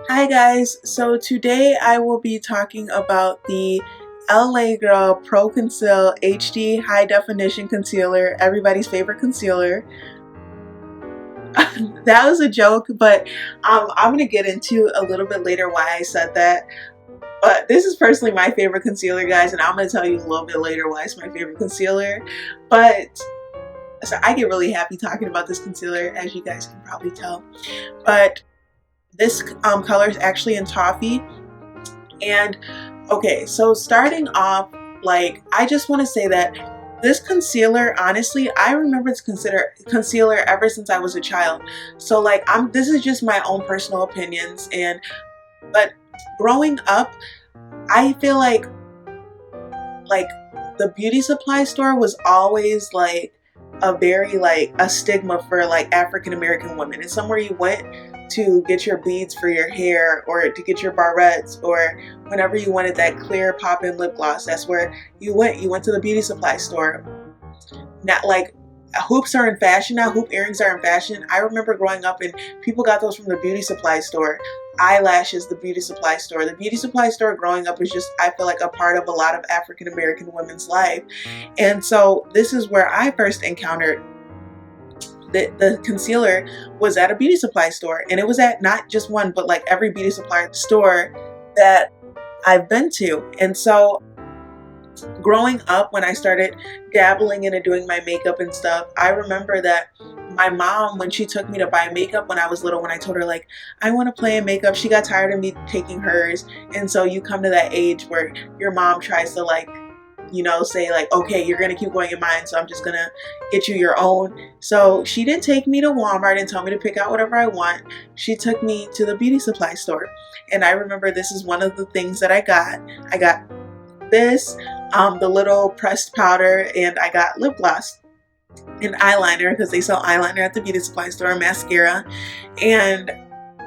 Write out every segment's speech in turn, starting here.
Hi guys, so today I will be talking about the LA Girl Pro Conceal HD High Definition Concealer, everybody's favorite concealer. That was a joke, but I'm going to get into a little bit later why I said that. But this is personally my favorite concealer, guys, and I'm going to tell you a little bit later why it's my favorite concealer. But so I get really happy talking about this concealer, as you guys can probably tell. But this color is actually in Toffee. And okay, so starting off, like, I just want to say that this concealer, honestly, I remember this concealer ever since I was a child. So like, this is just my own personal opinions, but growing up, I feel like the beauty supply store was always like a stigma for like African American women. It's somewhere you went to get your beads for your hair, or to get your barrettes, or whenever you wanted that clear pop-in lip gloss, that's where you went. You went to the beauty supply store. Not like hoops are in fashion now, hoop earrings are in fashion. I remember growing up and people got those from the beauty supply store. Eyelashes, the beauty supply store. The beauty supply store growing up was just, I feel like, a part of a lot of African American women's life. And so this is where I first encountered the concealer, was at a beauty supply store. And it was at not just one, but like every beauty supply store that I've been to. And so growing up, when I started dabbling into doing my makeup and stuff, I remember that my mom, when she took me to buy makeup when I was little, when I told her like I want to play in makeup, she got tired of me taking hers. And so you come to that age where your mom tries to, like, you know, say like, okay, you're gonna keep going in mine, so I'm just gonna get you your own. So she didn't take me to Walmart and tell me to pick out whatever I want. She took me to the beauty supply store. And I remember this is one of the things that I got. I got this, the little pressed powder, and I got lip gloss and eyeliner, because they sell eyeliner at the beauty supply store, and mascara. And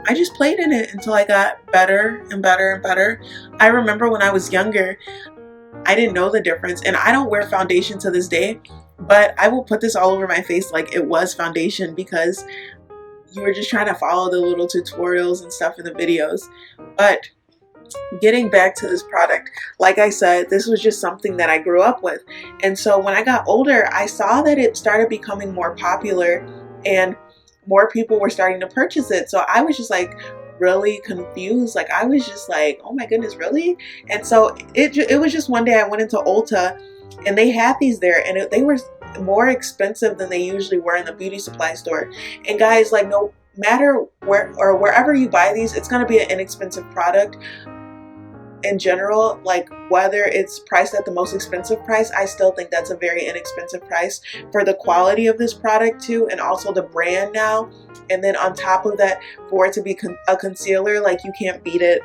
I just played in it until I got better and better and better. I remember when I was younger, I didn't know the difference, and I don't wear foundation to this day, but I will put this all over my face like it was foundation, because you were just trying to follow the little tutorials and stuff in the videos. But getting back to this product, like I said, this was just something that I grew up with. And so when I got older, I saw that it started becoming more popular and more people were starting to purchase it. So I was just like really confused. Like, I was just like, oh my goodness, really? And so it was just one day I went into Ulta and they had these there, and they were more expensive than they usually were in the beauty supply store. And guys, like, no matter where or wherever you buy these, it's going to be an inexpensive product in general. Like, whether it's priced at the most expensive price, I still think that's a very inexpensive price for the quality of this product too, and also the brand now. And then on top of that, for it to be a concealer, like, you can't beat it.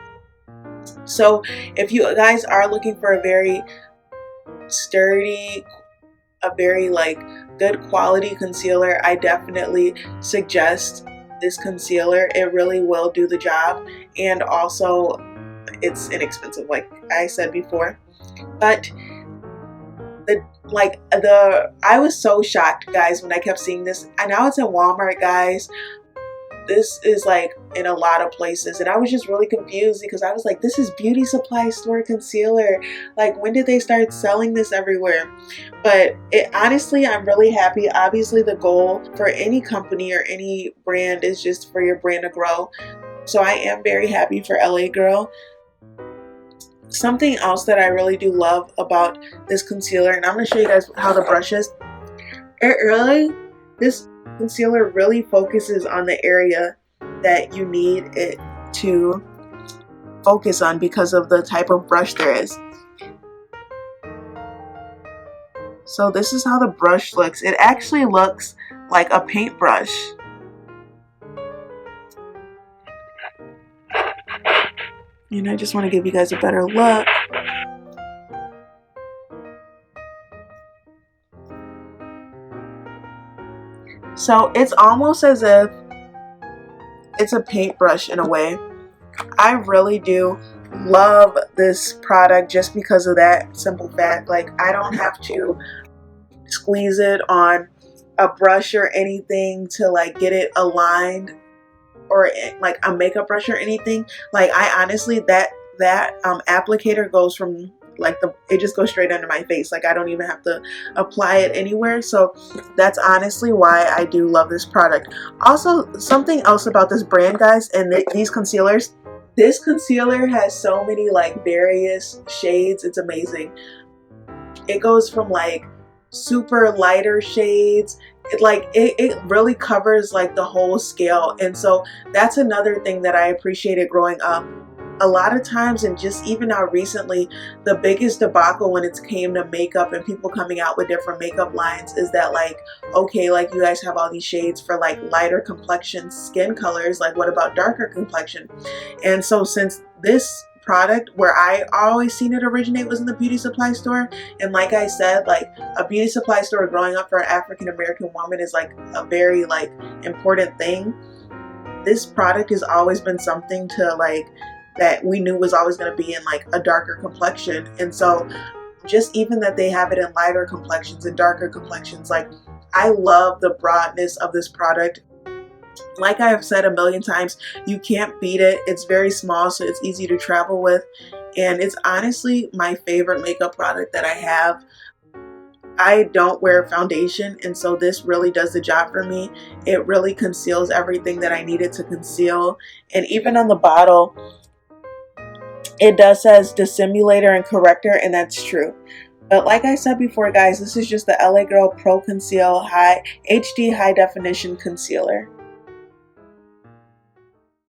So if you guys are looking for a very sturdy, a very like good quality concealer, I definitely suggest this concealer. It really will do the job, and also it's inexpensive, like I said before. But I was so shocked, guys, when I kept seeing this. And now it's in Walmart, guys. This is like in a lot of places, and I was just really confused because I was like, this is beauty supply store concealer. Like, when did they start selling this everywhere? But honestly, I'm really happy. Obviously, the goal for any company or any brand is just for your brand to grow. So I am very happy for LA Girl. Something else that I really do love about this concealer, and I'm going to show you guys how the brush is. This concealer really focuses on the area that you need it to focus on because of the type of brush there is. So this is how the brush looks. It actually looks like a paintbrush. And I just want to give you guys a better look. So it's almost as if it's a paintbrush in a way. I really do love this product just because of that simple fact. Like, I don't have to squeeze it on a brush or anything to like get it aligned or like a makeup brush or anything. Like I honestly, that applicator goes from like it just goes straight under my face. Like I don't even have to apply it anywhere. So that's honestly why I do love this product. Also, something else about this brand, guys, and these concealers. This concealer has so many like various shades. It's amazing. It goes from like super lighter shades. It really covers like the whole scale. And so that's another thing that I appreciated growing up. A lot of times, and just even now recently, the biggest debacle when it came to makeup and people coming out with different makeup lines is that like, okay, like you guys have all these shades for like lighter complexion skin colors, like what about darker complexion? And so since this product, where I always seen it originate, was in the beauty supply store, and like I said, like a beauty supply store growing up for an African American woman is like a very like important thing. This product has always been something to like that we knew was always going to be in like a darker complexion. And so just even that they have it in lighter complexions and darker complexions, like I love the broadness of this product. Like I have said a million times, you can't beat it. It's very small, so it's easy to travel with, and it's honestly my favorite makeup product that I have. I don't wear foundation, and so this really does the job for me. It really conceals everything that I needed to conceal. And even on the bottle, it does says dissimulator and corrector, and that's true. But like I said before, guys, this is just the LA Girl Pro Conceal HD High Definition Concealer.